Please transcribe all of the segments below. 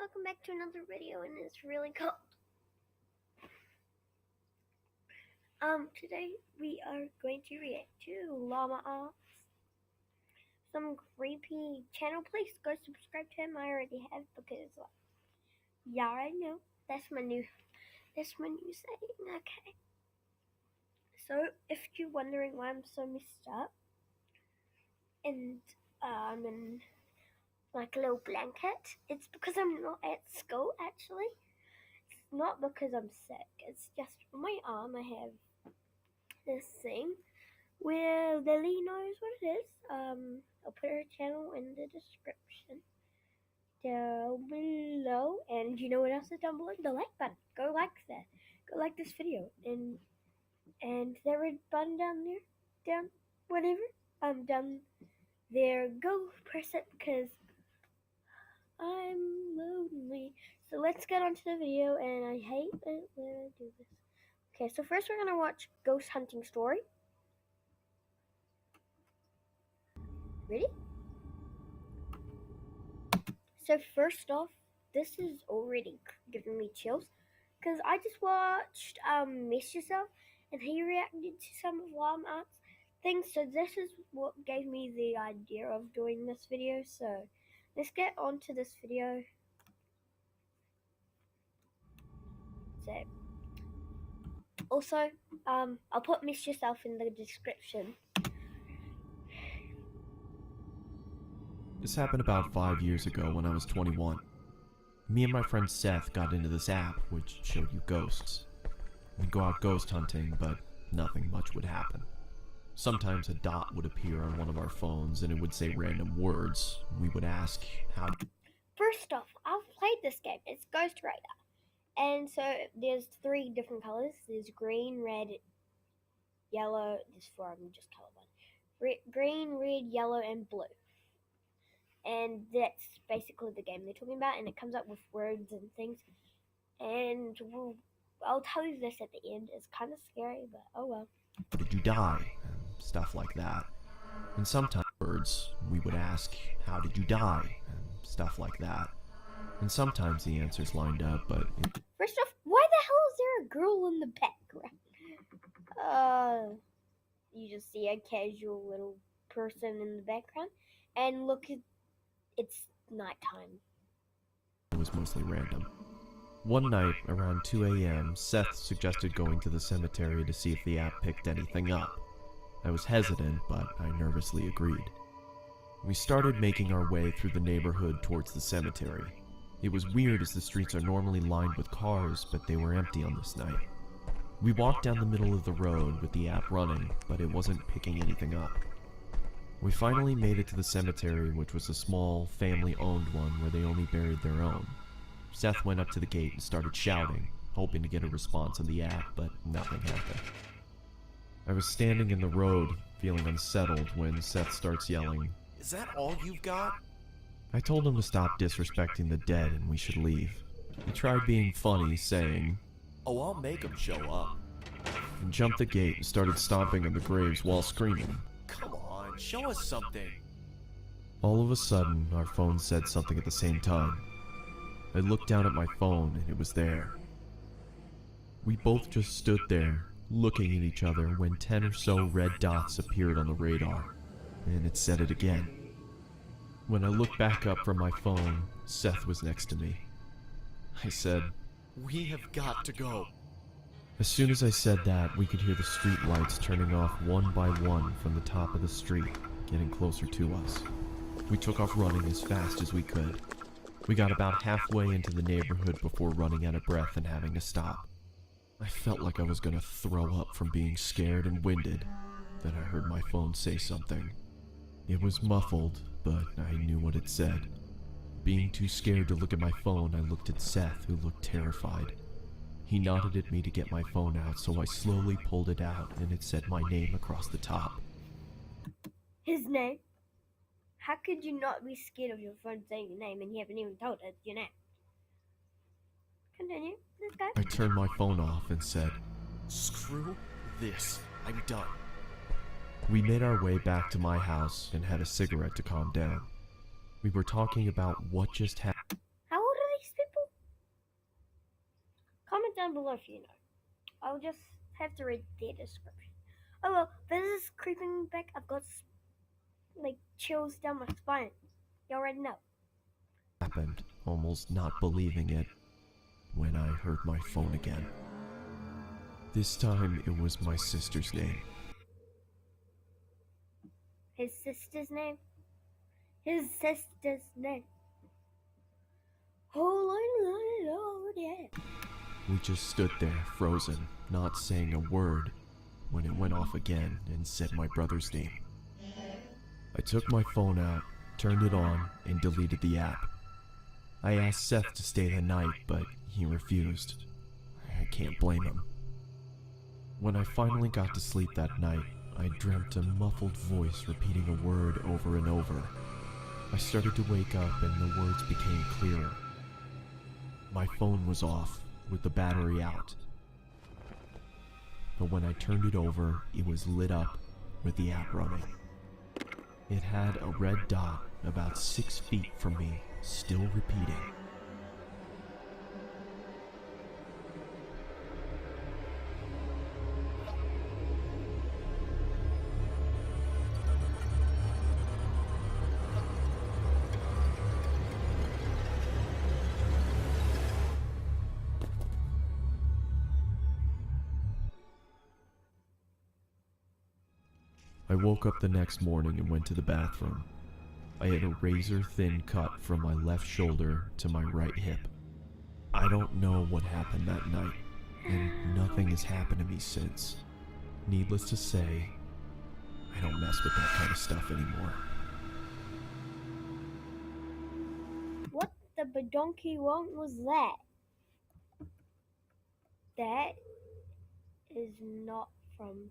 welcome back to another video, and it's really cold. Today we are going to react to Llama some creepy channel. Please go subscribe to him. I already have because yeah, I know. That's my new saying. Okay. So if you're wondering why I'm so messed up and I'm in like a little blanket, it's because I'm not at school actually. It's not because I'm sick. It's just on my arm I have this thing where Lily knows what it is. I'll put her channel in the description down below. And you know what else is down below? The like button. Go like that. Go like this video. And that red button down there. Go press it because I'm lonely. So let's get on to the video, and I hate it when I do this. Okay, so first we're gonna watch Ghost Hunting Story. Ready? So first off, this is already giving me chills because I just watched Miss Yourself, and he reacted to some of Llama's things. So this is what gave me the idea of doing this video. So let's get on to this video. So also, I'll put Miss Yourself in the description. This happened about 5 years ago when I was 21. Me and my friend Seth got into this app which showed you ghosts. We'd go out ghost hunting, but nothing much would happen. Sometimes a dot would appear on one of our phones and it would say random words. We would ask, how... First off, I've played this game. It's Ghost Rider. And so there's 3 different colors. There's green, red, yellow. There's 4 of them, just colorblind. Green, red, yellow, and blue. And that's basically the game they're talking about, and it comes up with words and things. And I'll tell you this at the end. It's kind of scary, but oh well. Did you die? And stuff like that. And sometimes words, we would ask, how did you die? And stuff like that. And sometimes the answers lined up, but... First off, why the hell is there a girl in the background? You just see a casual little person in the background. And look, it's nighttime. It was mostly random. One night, around 2 a.m., Seth suggested going to the cemetery to see if the app picked anything up. I was hesitant, but I nervously agreed. We started making our way through the neighborhood towards the cemetery. It was weird as the streets are normally lined with cars, but they were empty on this night. We walked down the middle of the road with the app running, but it wasn't picking anything up. We finally made it to the cemetery, which was a small, family-owned one where they only buried their own. Seth went up to the gate and started shouting, hoping to get a response on the app, but nothing happened. I was standing in the road, feeling unsettled, when Seth starts yelling, "Is that all you've got?" I told him to stop disrespecting the dead and we should leave. He tried being funny, saying, "Oh, I'll make them show up," and jumped the gate and started stomping on the graves while screaming, "Come on, show us something." All of a sudden, our phone said something at the same time. I looked down at my phone and it was there. We both just stood there, looking at each other, when 10 or so red dots appeared on the radar, and it said it again. When I looked back up from my phone, Seth was next to me. I said, "We have got to go." As soon as I said that, we could hear the street lights turning off one by one from the top of the street, getting closer to us. We took off running as fast as we could. We got about halfway into the neighborhood before running out of breath and having to stop. I felt like I was gonna throw up from being scared and winded. Then I heard my phone say something. It was muffled, but I knew what it said. Being too scared to look at my phone, I looked at Seth, who looked terrified. He nodded at me to get my phone out, so I slowly pulled it out, and it said my name across the top. His name? How could you not be scared of your phone saying your name and you haven't even told it your name? Continue, this guy. I turned my phone off and said, "Screw this, I'm done." We made our way back to my house and had a cigarette to calm down. We were talking about what just happened. How old are these down below if you know. I'll just have to read their description. Oh well, this is creeping back. I've got like chills down my spine. You already know. Happened, almost not believing it, when I heard my phone again. This time it was my sister's name. His sister's name? His sister's name. Oh Lord, yeah. We just stood there, frozen, not saying a word, when it went off again and said my brother's name. I took my phone out, turned it on, and deleted the app. I asked Seth to stay the night, but he refused. I can't blame him. When I finally got to sleep that night, I dreamt a muffled voice repeating a word over and over. I started to wake up and the words became clearer. My phone was off, with the battery out. But when I turned it over, it was lit up with the app running. It had a red dot about 6 feet from me, still repeating. I woke up the next morning and went to the bathroom. I had a razor-thin cut from my left shoulder to my right hip. I don't know what happened that night, and nothing has happened to me since. Needless to say, I don't mess with that kind of stuff anymore. What the badonkey won't was that? That is not from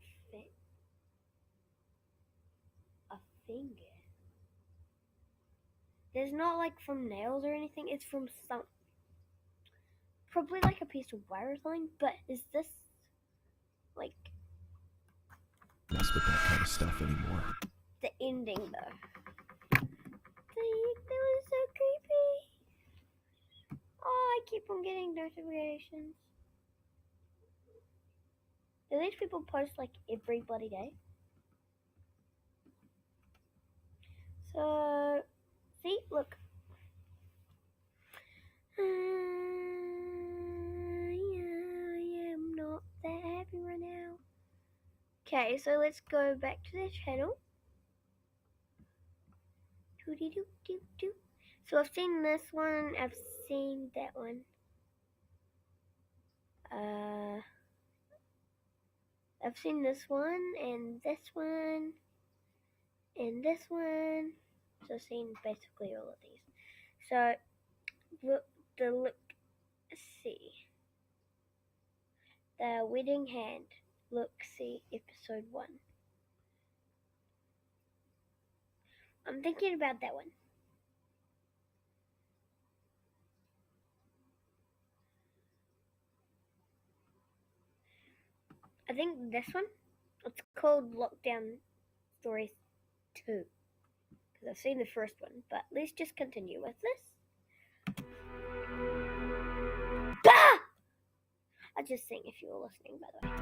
a finger. There's not like from nails or anything, it's from some, probably like a piece of wire or something, but is this like Mess with that kind of stuff anymore. the ending though? That was so creepy. Oh, I keep on getting notifications. Do these people post like every bloody day? So, see, look. I am not that happy right now. Okay, so let's go back to the channel. Doo-dee-doo-doo-doo. So I've seen this one, I've seen that one. I've seen this one, and this one, and this one. So I've seen basically all of these. So, let's see. The Wedding Hand, look, see, episode 1. I'm thinking about that one. I think this one, it's called Lockdown Stories 2. Because I've seen the first one, but let's just continue with this. Bah! I was just saying if you were listening, by the way.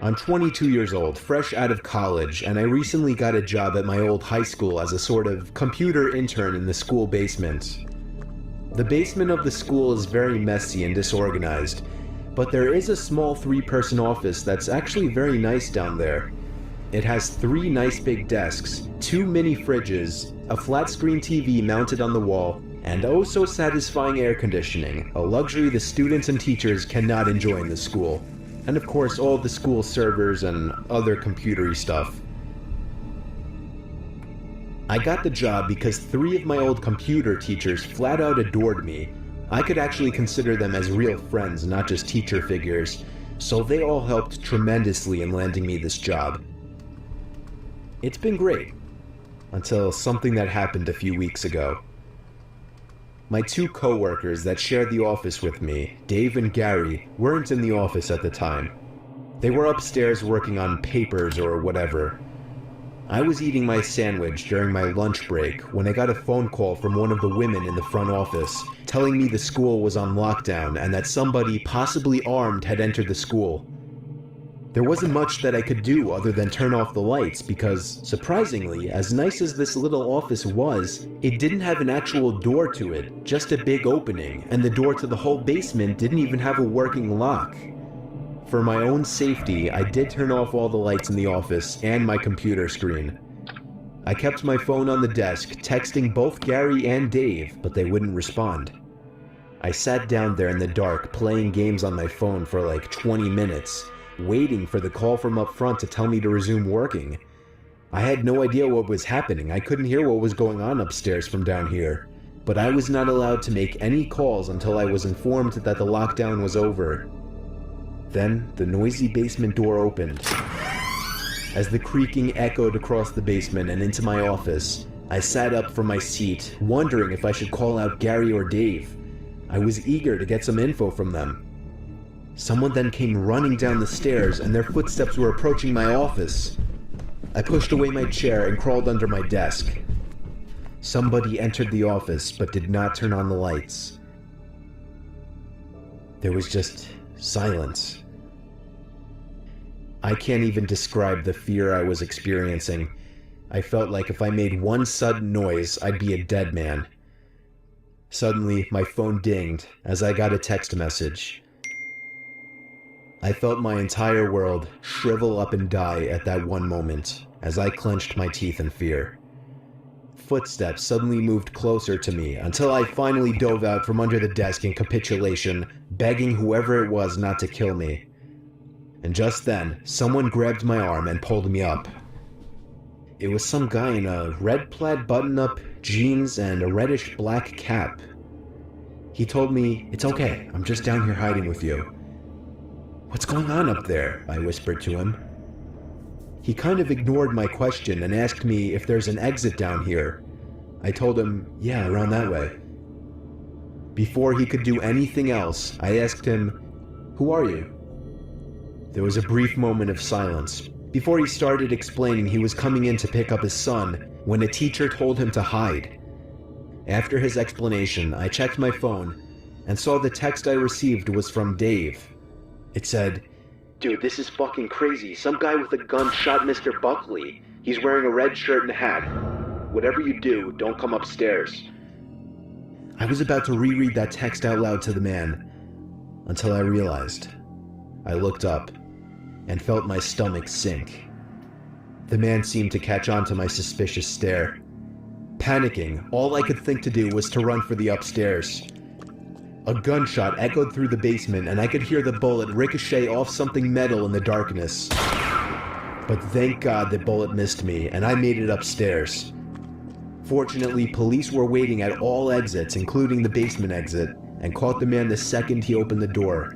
I'm 22 years old, fresh out of college, and I recently got a job at my old high school as a sort of computer intern in the school basement. The basement of the school is very messy and disorganized, but there is a small 3-person office that's actually very nice down there. It has 3 nice big desks, 2 mini fridges, a flat screen TV mounted on the wall, and oh so satisfying air conditioning, a luxury the students and teachers cannot enjoy in the school. And of course all the school servers and other computery stuff. I got the job because 3 of my old computer teachers flat out adored me. I could actually consider them as real friends, not just teacher figures, so they all helped tremendously in landing me this job. It's been great, until something that happened a few weeks ago. My 2 co-workers that shared the office with me, Dave and Gary, weren't in the office at the time. They were upstairs working on papers or whatever. I was eating my sandwich during my lunch break when I got a phone call from one of the women in the front office telling me the school was on lockdown and that somebody, possibly armed, had entered the school. There wasn't much that I could do other than turn off the lights because, surprisingly, as nice as this little office was, it didn't have an actual door to it, just a big opening, and the door to the whole basement didn't even have a working lock. For my own safety, I did turn off all the lights in the office and my computer screen. I kept my phone on the desk, texting both Gary and Dave, but they wouldn't respond. I sat down there in the dark, playing games on my phone for like 20 minutes, waiting for the call from up front to tell me to resume working. I had no idea what was happening. I couldn't hear what was going on upstairs from down here. But I was not allowed to make any calls until I was informed that the lockdown was over. Then, the noisy basement door opened. As the creaking echoed across the basement and into my office, I sat up from my seat, wondering if I should call out Gary or Dave. I was eager to get some info from them. Someone then came running down the stairs, and their footsteps were approaching my office. I pushed away my chair and crawled under my desk. Somebody entered the office, but did not turn on the lights. There was just silence. I can't even describe the fear I was experiencing. I felt like if I made one sudden noise, I'd be a dead man. Suddenly, my phone dinged as I got a text message. I felt my entire world shrivel up and die at that one moment, as I clenched my teeth in fear. Footsteps suddenly moved closer to me until I finally dove out from under the desk in capitulation, begging whoever it was not to kill me. And just then, someone grabbed my arm and pulled me up. It was some guy in a red plaid button-up, jeans, and a reddish-black cap. He told me, "It's okay, I'm just down here hiding with you." "What's going on up there?" I whispered to him. He kind of ignored my question and asked me if there's an exit down here. I told him, "Yeah, around that way." Before he could do anything else, I asked him, "Who are you?" There was a brief moment of silence. Before he started explaining he was coming in to pick up his son, when a teacher told him to hide. After his explanation, I checked my phone and saw the text I received was from Dave. It said, "Dude, this is fucking crazy. Some guy with a gun shot Mr. Buckley. He's wearing a red shirt and a hat. Whatever you do, don't come upstairs." I was about to reread that text out loud to the man, until I realized. I looked up and felt my stomach sink. The man seemed to catch on to my suspicious stare. Panicking, all I could think to do was to run for the upstairs. A gunshot echoed through the basement, and I could hear the bullet ricochet off something metal in the darkness. But thank God the bullet missed me, and I made it upstairs. Fortunately, police were waiting at all exits, including the basement exit, and caught the man the second he opened the door.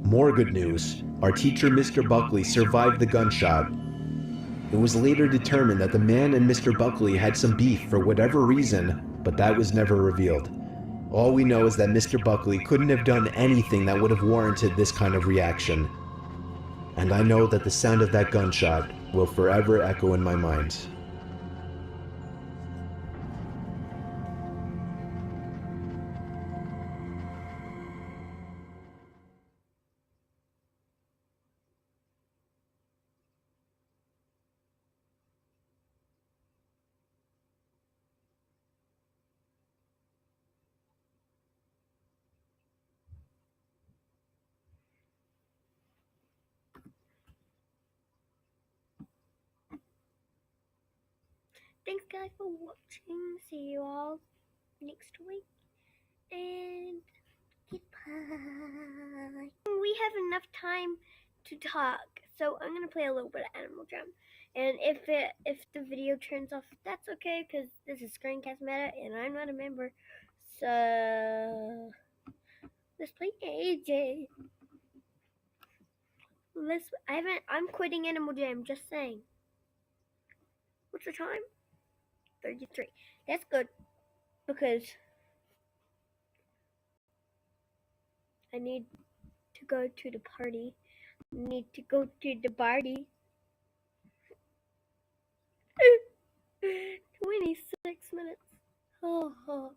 More good news, our teacher Mr. Buckley survived the gunshot. It was later determined that the man and Mr. Buckley had some beef for whatever reason, but that was never revealed. All we know is that Mr. Buckley couldn't have done anything that would have warranted this kind of reaction. And I know that the sound of that gunshot will forever echo in my mind. Thanks guys for watching. See you all next week. And goodbye. We have enough time to talk, so I'm gonna play a little bit of Animal Jam. And if the video turns off, that's okay, because this is screencast-o-matic and I'm not a member. So let's play AJ. I'm quitting Animal Jam, just saying. What's the time? 33. That's good, because I need to go to the party. I need to go to the party. 26 minutes. Oh,